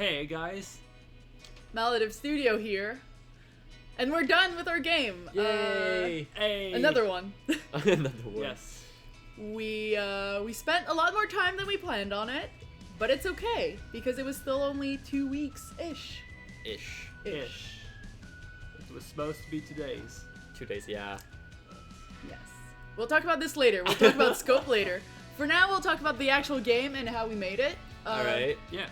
Hey guys. Maladiv Studio here. And we're done with our game. Yay! Hey. Another one. Another one. Yes. We spent a lot more time than we planned on it, but it's okay because it was still only 2 weeks-ish. Ish. Ish. It was supposed to be today's. 2 days, yeah. Yes. We'll talk about this later. We'll talk about scope later. For now, we'll talk about the actual game and how we made it. Alright. Yeah.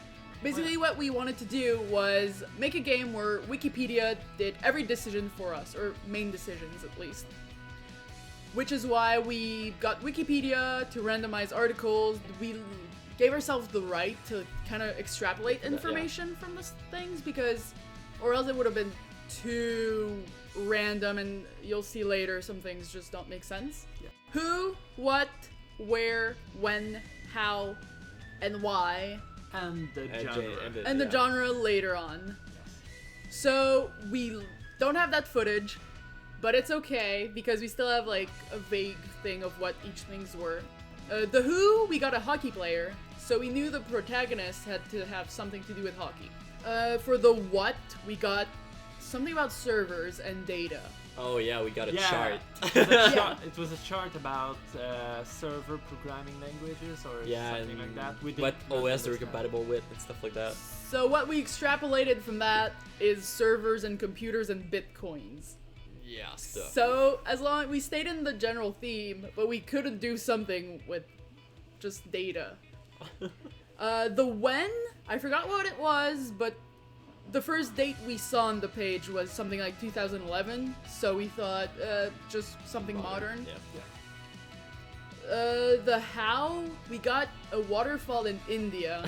Basically, what we wanted to do was make a game where Wikipedia did every decision for us, or main decisions at least. Which is why we got Wikipedia to randomize articles. We gave ourselves the right to kind of extrapolate information from these things, because, or else it would have been too random, and you'll see later some things just don't make sense. Yeah. Who, what, where, when, how, and why. And the genre. And the genre later on. So we don't have that footage, but it's okay because we still have like a vague thing of what each things were. The Who, we got a hockey player, so we knew the protagonist had to have something to do with hockey. For the What, we got something about servers and data. Oh yeah, we got a chart. It was a chart about server programming languages or something like that. What OS they're compatible with and stuff like that. So what we extrapolated from that is servers and computers and bitcoins. Yeah, stuff. So as long we stayed in the general theme, but we couldn't do something with just data. The when, I forgot what it was, but the first date we saw on the page was something like 2011, so we thought just something modern. Yeah. The how, we got a waterfall in India,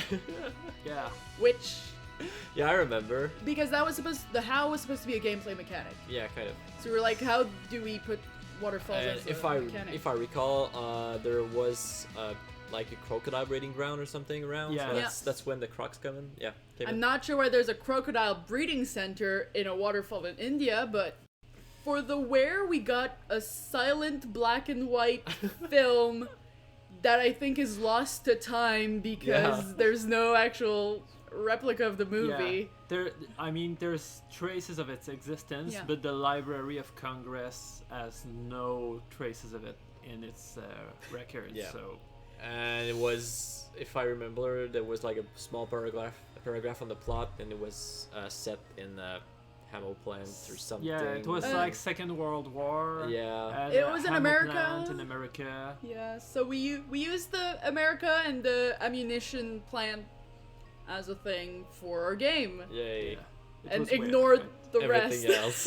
Yeah. which, Yeah, I remember. because that was the how was supposed to be a gameplay mechanic. Yeah, kind of. So we were like, how do we put waterfalls And as if a mechanic? I recall, there was like a crocodile breeding ground or something around. Yeah. So that's when the crocs come in. Yeah. I'm not sure why there's a crocodile breeding center in a waterfall in India, but for the where, we got a silent black and white film that I think is lost to time because there's no actual replica of the movie. Yeah. There's traces of its existence, but the Library of Congress has no traces of it in its records. Yeah. So. And it was, if I remember, there was like a small paragraph on the plot, and it was set in a Hamel plant or something. Yeah, it was like Second World War. Yeah. And It was in Hamel America. plant in America. Yeah, so we used the America and the ammunition plant as a thing for our game. Yay. Yeah. It And was weird, ignored right? the Everything rest. else.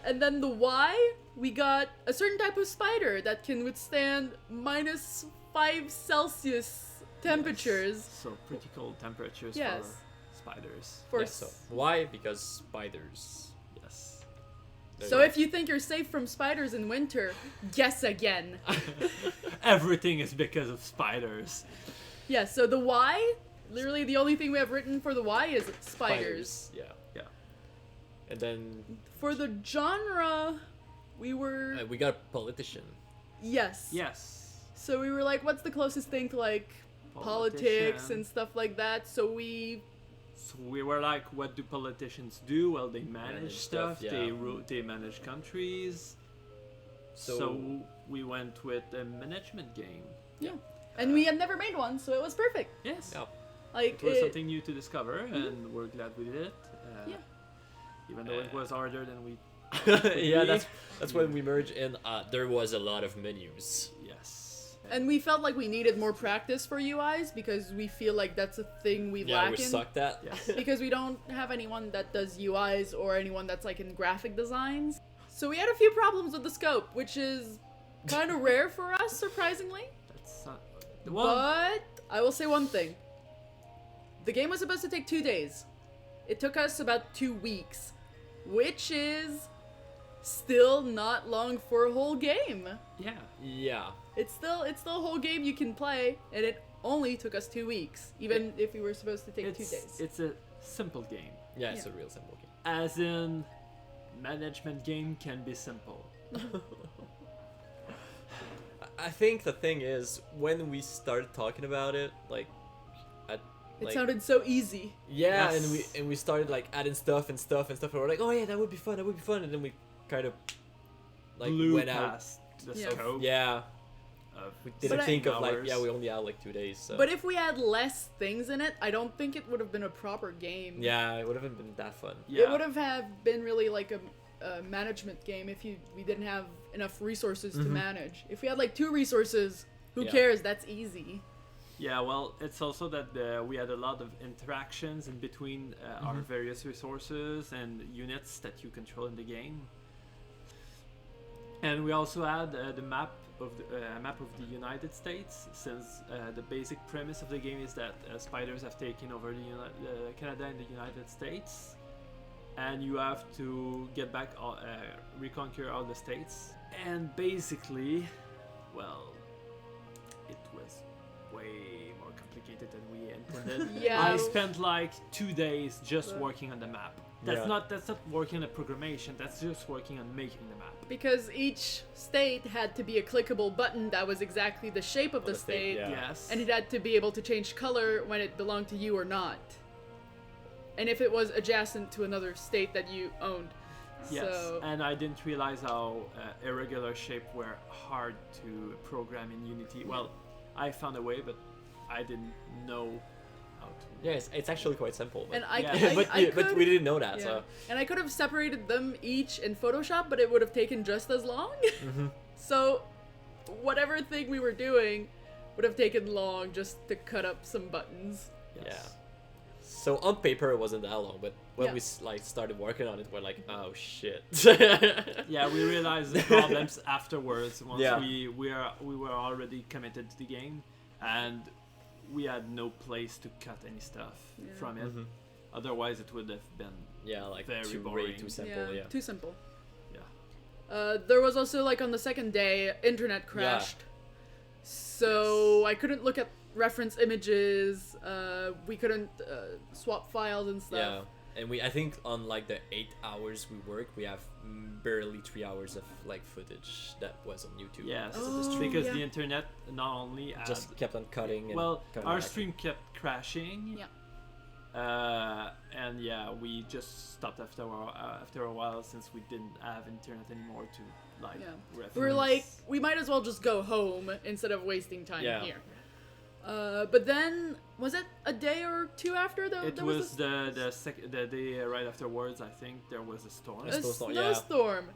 And then the why, we got a certain type of spider that can withstand -5 Celsius temperatures. Yes. So pretty cold temperatures Yes. for spiders. For Yeah, so why? Because spiders. Yes. So if you think you're safe from spiders in winter, guess again. Everything is because of spiders. Yeah, so the why, literally the only thing we have written for the why is spiders. Yeah. Yeah. And then For the genre, we were... we got a politician. yes. Yes. So we were like, what's the closest thing to like politics and stuff like that? So we... So we were like, what do politicians do? Well, they manage stuff. yeah. They manage countries. So we went with a management game. Yeah. And we had never made one, so it was perfect. Yes. Yeah. Like It was something new to discover, and we're glad we did it. Yeah. Even though it was harder than we. Yeah, that's when we merged in. There was a lot of menus. Yes. And we felt like we needed more practice for UIs because we feel like that's a thing we Yeah, lack we in. sucked at. Yes. Because we don't have anyone that does UIs or anyone that's like in graphic designs. So we had a few problems with the scope, which is kind of rare for us, surprisingly. That's But I will say one thing. The game was supposed to take 2 days. It took us about 2 weeks, which is still not long for a whole game. yeah. Yeah. It's still a whole game you can play, and it only took us 2 weeks, even if we were supposed to take 2 days. It's a simple game. Yeah, it's Yeah. a real simple game. As in, management game can be simple. I think the thing is, when we started talking about it, like, at It sounded so easy. Yeah, Yes. and we started like adding stuff and stuff and stuff, and we're like, oh yeah, that would be fun, and then we kind of like Blew went out. past the Yeah. scope. Yeah, Of we didn't But think of like hours. we only had like 2 days. So. But if we had less things in it, I don't think it would have been a proper game. yeah, it would have been that fun. Yeah. It would have been really like a management game if we didn't have enough resources to manage. If we had like 2 resources, who Yeah. cares? That's easy. Yeah, well, it's also that we had a lot of interactions in between our various resources and units that you control in the game. And we also had the map of the United States, since the basic premise of the game is that spiders have taken over Canada and the United States, and you have to get back, reconquer all the states. And basically, well, it was way more complicated than we intended. Yeah. I spent like 2 days just working on the map. That's Yeah. not working on the programmation. That's just working on making the map. Because each state had to be a clickable button that was exactly the shape of the the state, state, yeah. Yes. and it had to be able to change color when it belonged to you or not. And if it was adjacent to another state that you owned. Yes, So, and I didn't realize how irregular shape were hard to program in Unity. Well, I found a way, but I didn't know how to. Yeah, it's actually quite simple. But, and I, Yeah. but we didn't know that. yeah. So And I could have separated them each in Photoshop, but it would have taken just as long. So, whatever thing we were doing would have taken long just to cut up some buttons. Yes. yeah. So on paper it wasn't that long, but when Yeah. we like started working on it, we're like, oh shit. Yeah, we realized the problems afterwards once Yeah. we were already committed to the game, and we had no place to cut any stuff Yeah. from it. Otherwise, it would have been Yeah, like Very way boring. too simple. Yeah. Too simple. yeah. There was also, like, on the second day, internet crashed. So I couldn't look at reference images, we couldn't swap files and stuff. Yeah, and I think on like the 8 hours we worked, we have barely 3 hours of like footage that was on YouTube. Yes, because of the Oh, stream. because yeah. the internet not only had, Just kept on cutting. And well, cutting our back. stream kept crashing. Yeah. And yeah, we just stopped after a while since we didn't have internet anymore to like Yeah. reference. We were like, we might as well just go home instead of wasting time Yeah. here. But then, was it a day or 2 after it there was this- the day right afterwards. I think there was a storm. A a snowstorm, yeah. snowstorm.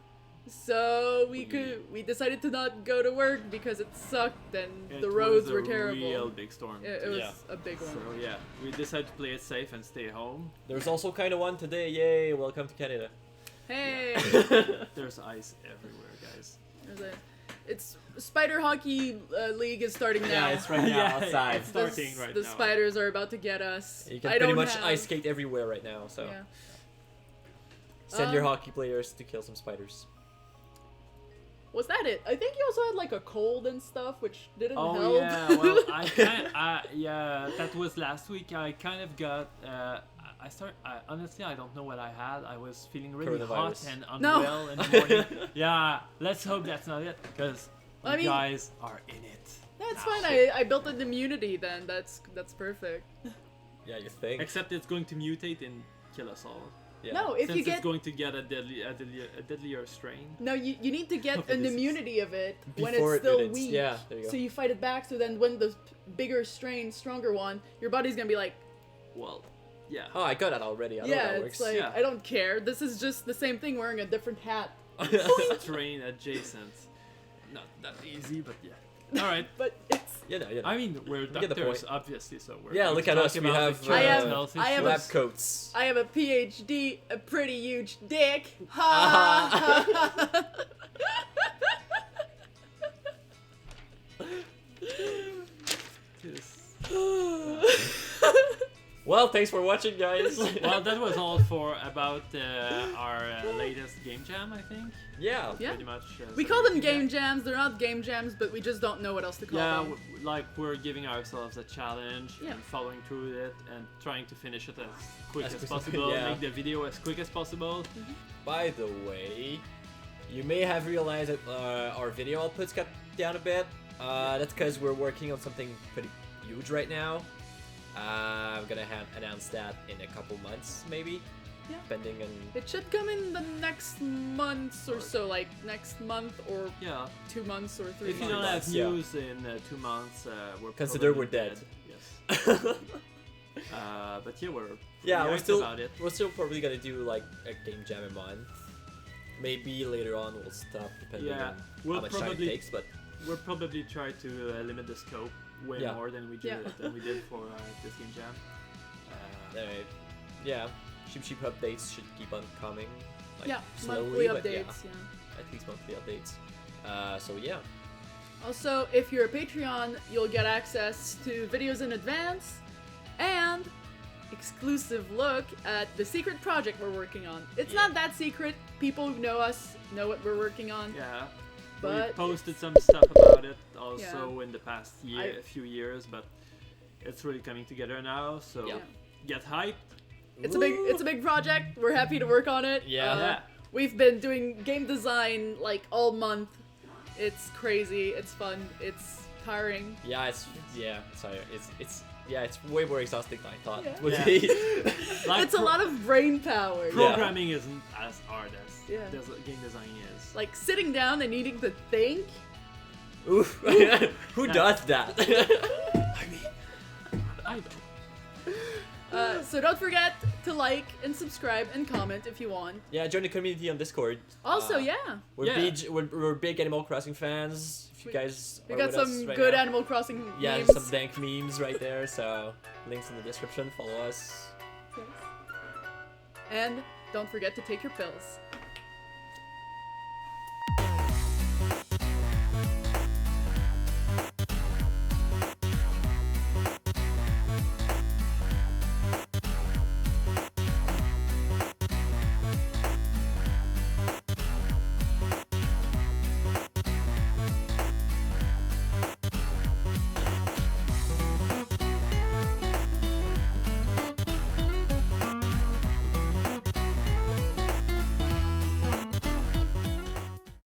So we decided to not go to work because it sucked and It the roads was were a terrible. real big storm. It was Yeah. a big one. So yeah, we decided to play it safe and stay home. There's also kind of one today. Yay! Welcome to Canada. Hey, There's ice everywhere, guys. there's it's Spider Hockey League is starting now. Yeah, it's right now Yeah, outside. it's starting right the now. spiders are about to get us. You can I pretty don't much have- ice skate everywhere right now. So Yeah. send your Um, hockey players to kill some spiders. Was that it? I think you also had like a cold and stuff, which didn't Oh help. yeah, well yeah, that was last week. I kind of got honestly I don't know what I had. I was feeling really hot Coronavirus. and No. unwell in the morning. Yeah, let's hope that's not it, because I you mean- guys are in it. That's now. fine. I built an immunity then. That's perfect. Yeah, you think? Except it's going to mutate and kill us all. Yeah. No, if Since you get it's going to get a deadlier strain. no, you need to get Okay, an this is- immunity of it when Before it's still it mutates. weak. Yeah, there you go. So you fight it back. So then when the bigger strain, stronger one, your body's gonna be like, Well, yeah. Oh, I got that already. I know yeah, how that it's works. like Yeah. I don't care. This is just the same thing wearing a different hat. Strain adjacent. Not that easy, but yeah. All right. But it's You know. I mean, we're get the doctors, point. obviously, so we're Yeah, going look to at talk us, we about have, the I have- health I have issues. a- Lab coats. I have a PhD, a pretty huge dick. Ha! Well, thanks for watching, guys. Well, that was all for about our latest game jam, I think. Yeah. Yeah. Pretty much. We so call them yeah. game jams. They're not game jams, but we just don't know what else to call Yeah, them. like we're giving ourselves a challenge Yeah. and following through it and trying to finish it as quick As as quick as- possible, yeah. make the video as quick as possible. By the way, you may have realized that our video outputs got down a bit. That's because we're working on something pretty huge right now. I'm gonna announce that in a couple months, maybe. Yeah. Depending on. It should come in the next months or so, like next month or Yeah. 2 months or 3 If you months. don't have months, yeah. news in 2 months, we're Consider probably we're dead. Yes. But yeah, we're Yeah, pretty we're hyped still about it. we're still probably gonna do like a game jam a month. Maybe later on we'll stop depending Yeah, on we'll how much time it probably takes. But we'll probably try to limit the scope way Yeah. more than we Yeah. did for this game jam. yeah, cheap updates should keep on coming. Like, Yeah, slowly, monthly but updates, yeah. at least monthly updates. So yeah, Also, if you're a Patreon, you'll get access to videos in advance and exclusive look at the secret project we're working on. It's Yeah. not that secret. People who know us know what we're working on. Yeah, we But posted some stuff about it also in the past few years, but it's really coming together now. So Yeah. get hyped. it's a big project. We're happy to work on it. Yeah. We've been doing game design like all month. It's crazy. It's fun. It's tiring. It's way more exhausting than I thought Yeah. it would Yeah. be. Like It's a lot of brain power. programming isn't as hard as Yeah. game design is. Like sitting down and needing to think. Oof. Who does that? I don't. So don't forget to like and subscribe and comment if you want. Yeah, join the community on Discord. Also, yeah, We're Yeah. we're big Animal Crossing fans. If you guys we are got with us some right good now. Animal Crossing Yeah, memes. some dank memes right there. So links in the description. Follow us. And don't forget to take your pills.